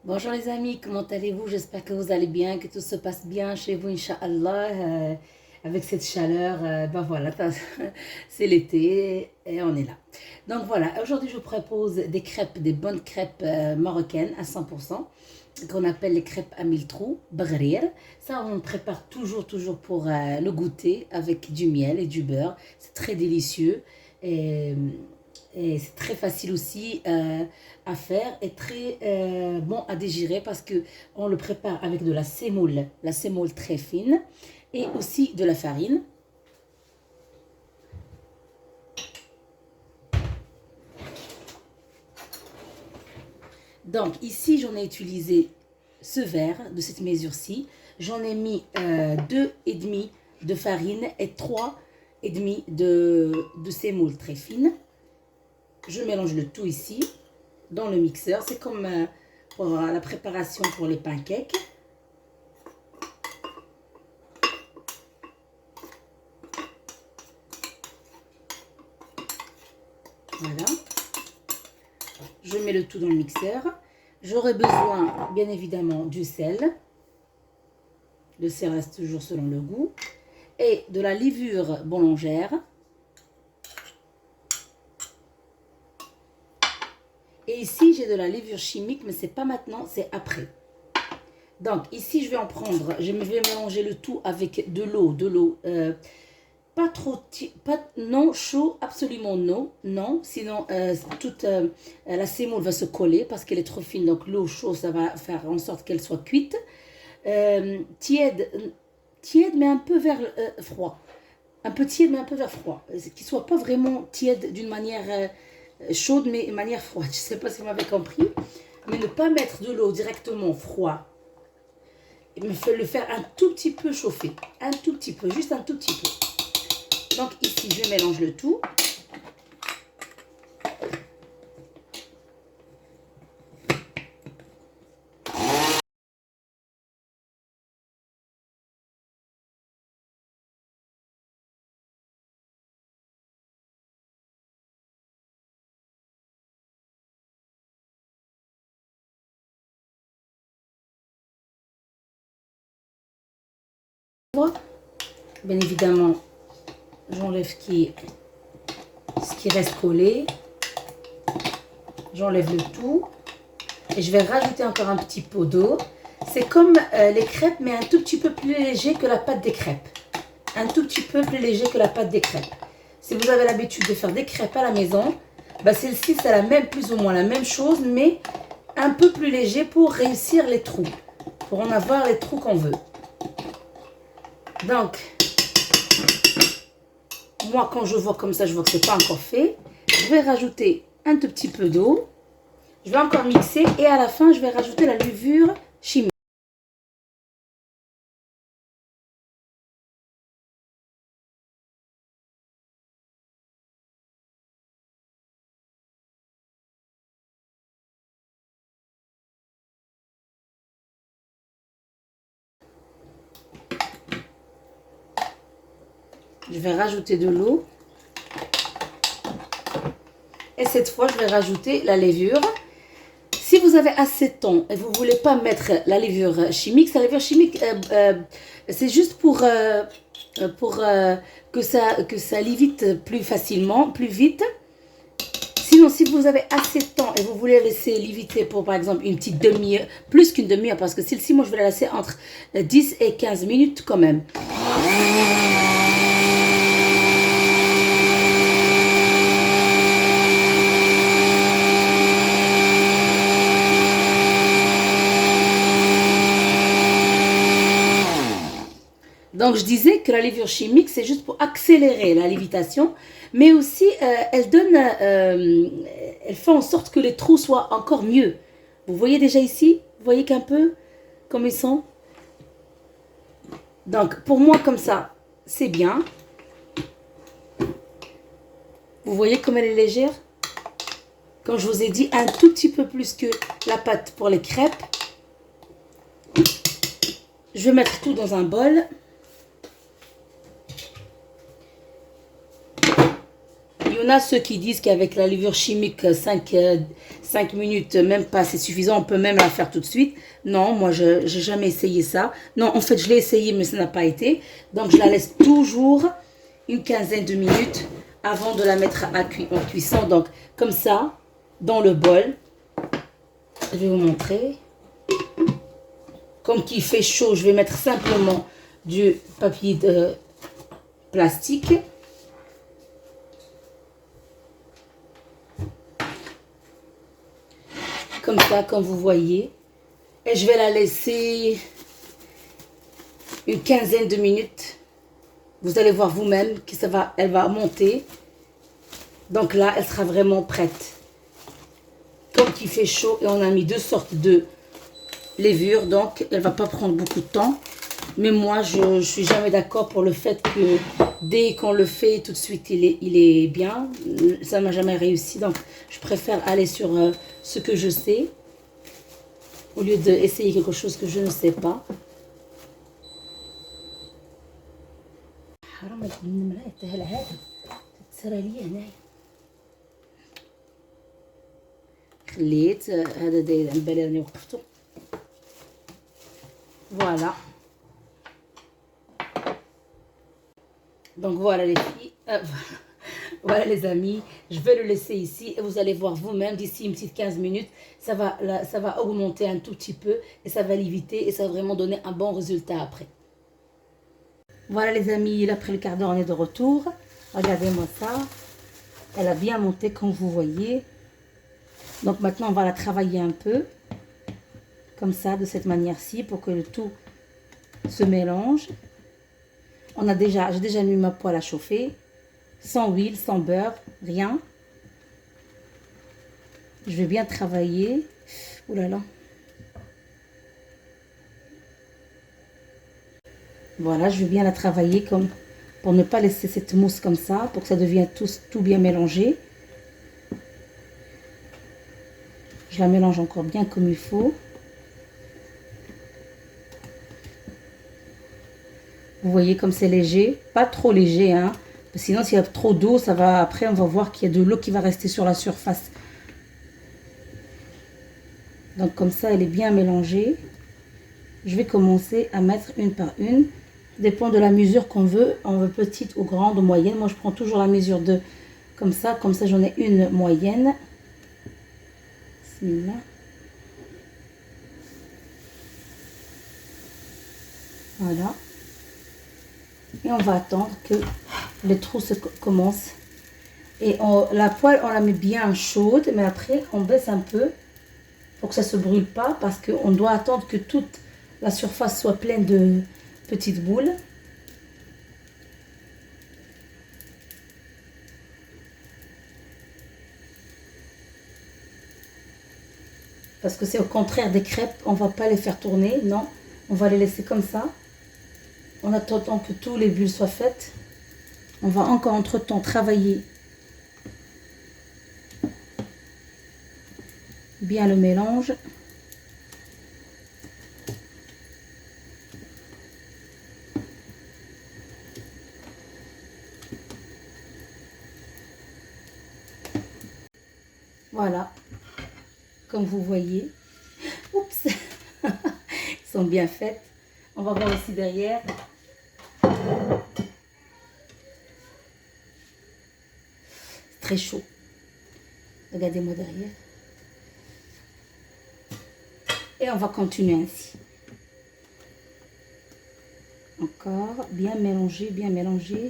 Bonjour les amis, comment allez-vous? J'espère que vous allez bien, que tout se passe bien chez vous, Inch'Allah, avec cette chaleur. Ben voilà, c'est l'été et on est là. Donc voilà, aujourd'hui je vous propose des crêpes, des bonnes crêpes marocaines à 100%, qu'on appelle les crêpes à mille trous, bagrir. Ça, on prépare toujours pour le goûter avec du miel et du beurre. C'est très délicieux. Et et c'est très facile aussi à faire et très bon à digérer parce que on le prépare avec de la semoule très fine et aussi de la farine. Donc ici, j'en ai utilisé ce verre de cette mesure-ci. J'en ai mis 2,5 de farine et 3,5 de semoule très fine. Je mélange le tout ici dans le mixeur. C'est comme pour la préparation pour les pancakes. Voilà. Je mets le tout dans le mixeur. J'aurai besoin, bien évidemment, du sel. Le sel reste toujours selon le goût. Et de la levure boulangère. Et ici, j'ai de la levure chimique, mais c'est pas maintenant, c'est après. Donc, ici, je vais en prendre, je vais mélanger le tout avec de l'eau, pas trop, non chaud, absolument non, sinon toute la semoule va se coller parce qu'elle est trop fine, donc l'eau chaude, ça va faire en sorte qu'elle soit cuite. Tiède, mais un peu vers froid. Un peu tiède, mais un peu vers froid. Qu'il soit pas vraiment tiède d'une manière chaude, mais de manière froide. Je sais pas si vous m'avez compris. Mais ne pas mettre de l'eau directement froid. Mais le faire un tout petit peu chauffer. Un tout petit peu, juste un tout petit peu. Donc ici, je mélange le tout. Bien évidemment, j'enlève ce qui reste collé. J'enlève le tout. Et je vais rajouter encore un petit pot d'eau. C'est comme les crêpes, mais un tout petit peu plus léger que la pâte des crêpes. Un tout petit peu plus léger que la pâte des crêpes. Si vous avez l'habitude de faire des crêpes à la maison, bah celle-ci, c'est la même, plus ou moins la même chose, mais un peu plus léger pour réussir les trous. Pour en avoir les trous qu'on veut. Donc, moi, quand je vois comme ça, je vois que c'est pas encore fait. Je vais rajouter un tout petit peu d'eau. Je vais encore mixer et à la fin, je vais rajouter la levure chimique. Je vais rajouter de l'eau. Et cette fois, je vais rajouter la levure. Si vous avez assez de temps et vous ne voulez pas mettre la levure chimique, c'est juste pour que ça lévite plus facilement, plus vite. Sinon, si vous avez assez de temps et vous voulez laisser léviter pour, par exemple, une petite demi-heure, plus qu'une demi-heure, parce que celle-ci, moi, je vais la laisser entre 10 et 15 minutes quand même. Donc, je disais que la levure chimique, c'est juste pour accélérer la lévitation, mais aussi, elle fait en sorte que les trous soient encore mieux. Vous voyez déjà ici? Vous voyez qu'un peu comme ils sont? Donc, pour moi, comme ça, c'est bien. Vous voyez comme elle est légère? Quand je vous ai dit un tout petit peu plus que la pâte pour les crêpes. Je vais mettre tout dans un bol. Il y en a ceux qui disent qu'avec la levure chimique, 5 minutes, même pas, c'est suffisant, on peut même la faire tout de suite. Non, moi, je n'ai jamais essayé ça. Non, en fait, je l'ai essayé, mais ça n'a pas été. Donc, je la laisse toujours une quinzaine de minutes avant de la mettre en cuisson. Donc, comme ça, dans le bol, je vais vous montrer. Comme qu'il fait chaud, je vais mettre simplement du papier de plastique. Comme ça, comme vous voyez. Et je vais la laisser une quinzaine de minutes. Vous allez voir vous-même que elle va monter. Donc là, elle sera vraiment prête. Comme il fait chaud et on a mis deux sortes de levure, donc elle va pas prendre beaucoup de temps. Mais moi, je suis jamais d'accord pour le fait que dès qu'on le fait, tout de suite, il est bien. Ça m'a jamais réussi, donc je préfère aller sur ce que je sais au lieu d'essayer quelque chose que je ne sais pas. خليت هذا داير على بالي راني وقفته. Voilà. Donc voilà les filles, voilà les amis, je vais le laisser ici et vous allez voir vous-même d'ici une petite 15 minutes, ça va augmenter un tout petit peu et ça va l'éviter et ça va vraiment donner un bon résultat après. Voilà les amis, après le quart d'heure on est de retour, regardez-moi ça, elle a bien monté comme vous voyez. Donc maintenant on va la travailler un peu, comme ça, de cette manière-ci, pour que le tout se mélange. J'ai déjà mis ma poêle à chauffer, sans huile, sans beurre, rien. Je vais bien travailler. Ouh là là. Voilà, je vais bien la travailler comme pour ne pas laisser cette mousse comme ça, pour que ça devienne tout bien mélangé. Je la mélange encore bien comme il faut. Vous voyez comme c'est léger, pas trop léger, hein. Sinon, s'il y a trop d'eau, ça va. Après, on va voir qu'il y a de l'eau qui va rester sur la surface. Donc comme ça, elle est bien mélangée. Je vais commencer à mettre une par une. Ça dépend de la mesure qu'on veut. On veut petite ou grande ou moyenne. Moi, je prends toujours la mesure de comme ça. Comme ça, j'en ai une moyenne. Bismillah. Voilà. Et on va attendre que les trous commencent. Et la poêle, on la met bien chaude, mais après, on baisse un peu pour que ça ne se brûle pas, parce qu'on doit attendre que toute la surface soit pleine de petites boules. Parce que c'est au contraire des crêpes, on ne va pas les faire tourner, non, on va les laisser comme ça. En attendant que tous les bulles soient faites, on va encore entre-temps travailler bien le mélange. Voilà, comme vous voyez. Oups, ils sont bien faites. On va voir aussi derrière. Très chaud. Regardez-moi derrière. Et on va continuer ainsi. Encore, bien mélanger, bien mélanger.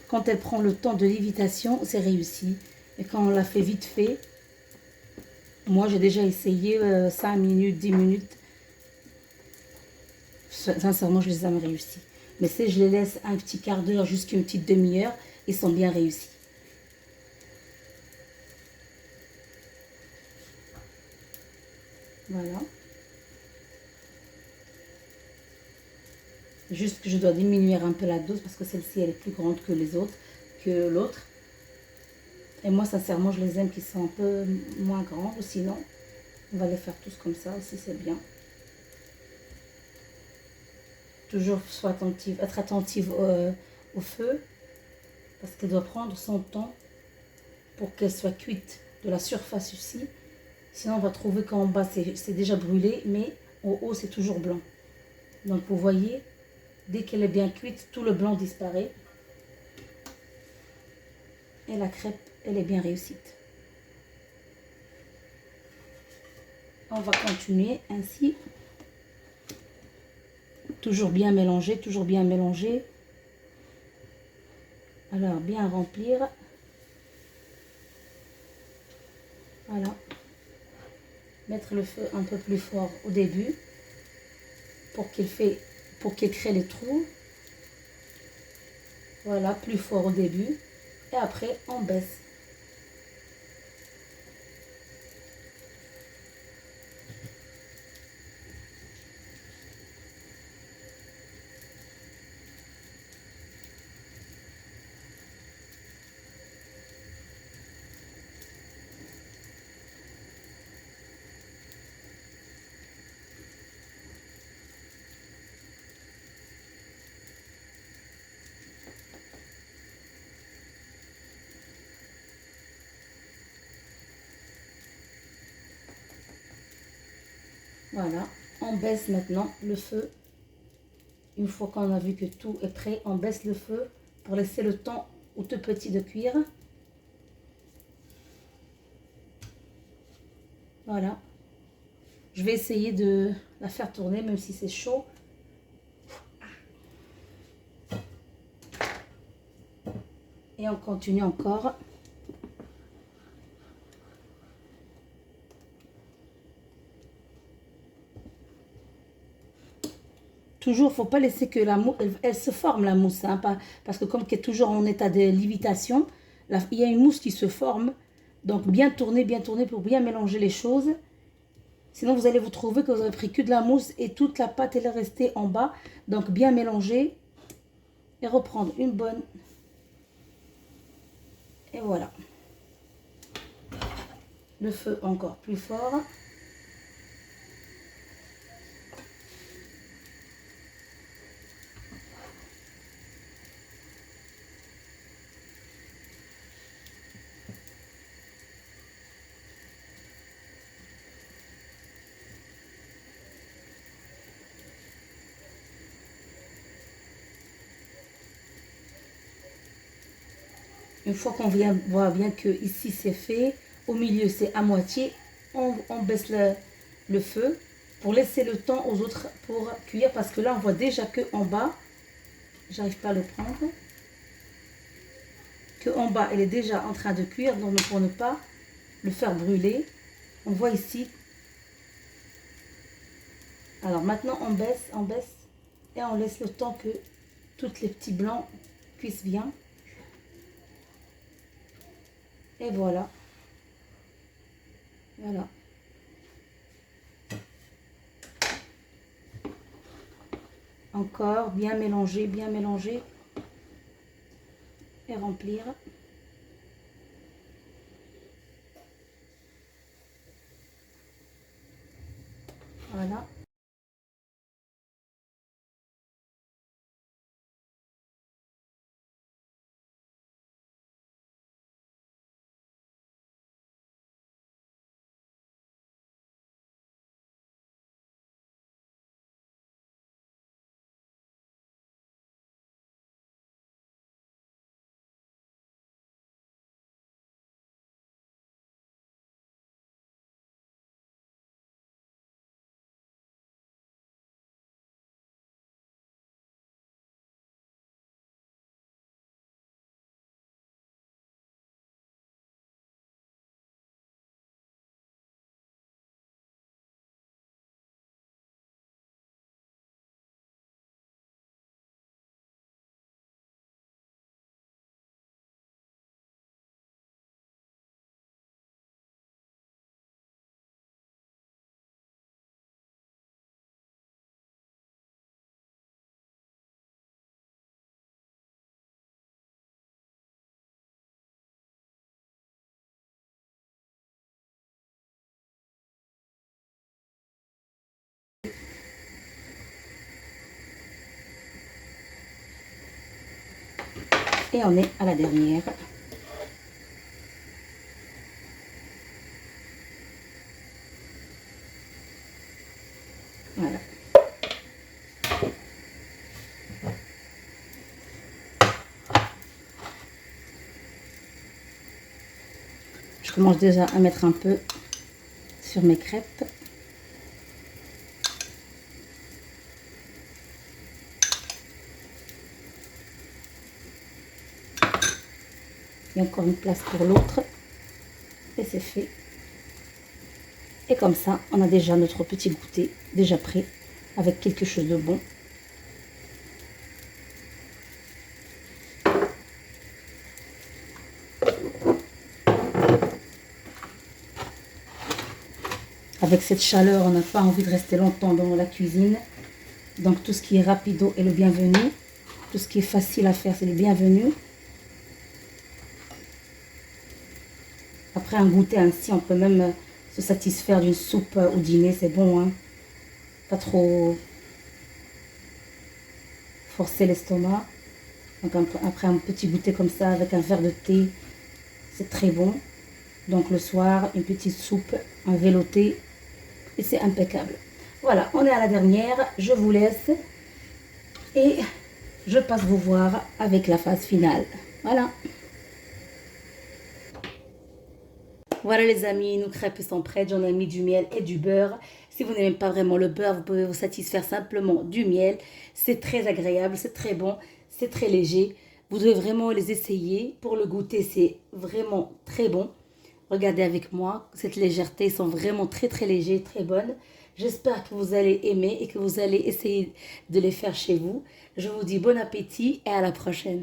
Quand elle prend le temps de lévitation, c'est réussi. Et quand on l'a fait vite fait, moi j'ai déjà essayé 5 minutes, 10 minutes. Sincèrement, je les ai jamais réussi. Mais si je les laisse un petit quart d'heure jusqu'à une petite demi-heure, ils sont bien réussis. Voilà. Juste que je dois diminuer un peu la dose parce que celle-ci, elle est plus grande que les autres, que l'autre. Et moi, sincèrement, je les aime qui sont un peu moins grands. Ou sinon, on va les faire tous comme ça aussi, c'est bien. Toujours sois attentive, être attentive au feu, parce qu'elle doit prendre son temps pour qu'elle soit cuite de la surface ici. Sinon, on va trouver qu'en bas, c'est déjà brûlé, mais au haut, c'est toujours blanc. Donc, vous voyez, dès qu'elle est bien cuite, tout le blanc disparaît. Et la crêpe, elle est bien réussite. On va continuer ainsi. Toujours bien mélanger, toujours bien mélanger. Alors, bien remplir. Voilà. Mettre le feu un peu plus fort au début pour qu'il crée les trous. Voilà, plus fort au début. Et après, on baisse. Voilà, on baisse maintenant le feu. Une fois qu'on a vu que tout est prêt, on baisse le feu pour laisser le temps au tout petit de cuire. Voilà. Je vais essayer de la faire tourner même si c'est chaud. Et on continue encore. Toujours, faut pas laisser que la mousse, elle se forme la mousse, hein, parce que comme qu'elle est toujours en état de lévitation, il y a une mousse qui se forme. Donc bien tourner pour bien mélanger les choses. Sinon, vous allez vous trouver que vous avez pris que de la mousse et toute la pâte elle est restée en bas. Donc bien mélanger et reprendre une bonne. Et voilà. Le feu encore plus fort. Une fois qu'on voit bien que ici c'est fait, au milieu c'est à moitié, on baisse le feu pour laisser le temps aux autres pour cuire, parce que là on voit déjà que en bas, j'arrive pas à le prendre, que en bas elle est déjà en train de cuire, donc pour ne pas le faire brûler, on voit ici. Alors maintenant on baisse et on laisse le temps que tous les petits blancs cuisent bien. Et voilà. Voilà. Encore bien mélanger et remplir. Voilà. Et on est à la dernière. Voilà. Je commence déjà à mettre un peu sur mes crêpes. Il y a encore une place pour l'autre. Et c'est fait. Et comme ça, on a déjà notre petit goûter déjà prêt avec quelque chose de bon. Avec cette chaleur, on n'a pas envie de rester longtemps dans la cuisine. Donc tout ce qui est rapido est le bienvenu. Tout ce qui est facile à faire, c'est le bienvenu. Après un goûter ainsi, on peut même se satisfaire d'une soupe au dîner, c'est bon, hein. Pas trop forcer l'estomac. Donc après un petit goûter comme ça, avec un verre de thé, c'est très bon. Donc le soir, une petite soupe, un velouté, et c'est impeccable. Voilà, on est à la dernière, je vous laisse et je passe vous voir avec la phase finale. Voilà. Voilà les amis, nos crêpes sont prêtes, j'en ai mis du miel et du beurre. Si vous n'aimez pas vraiment le beurre, vous pouvez vous satisfaire simplement du miel. C'est très agréable, c'est très bon, c'est très léger. Vous devez vraiment les essayer. Pour le goûter, c'est vraiment très bon. Regardez avec moi, cette légèreté, ils sont vraiment très très légers, très bonnes. J'espère que vous allez aimer et que vous allez essayer de les faire chez vous. Je vous dis bon appétit et à la prochaine.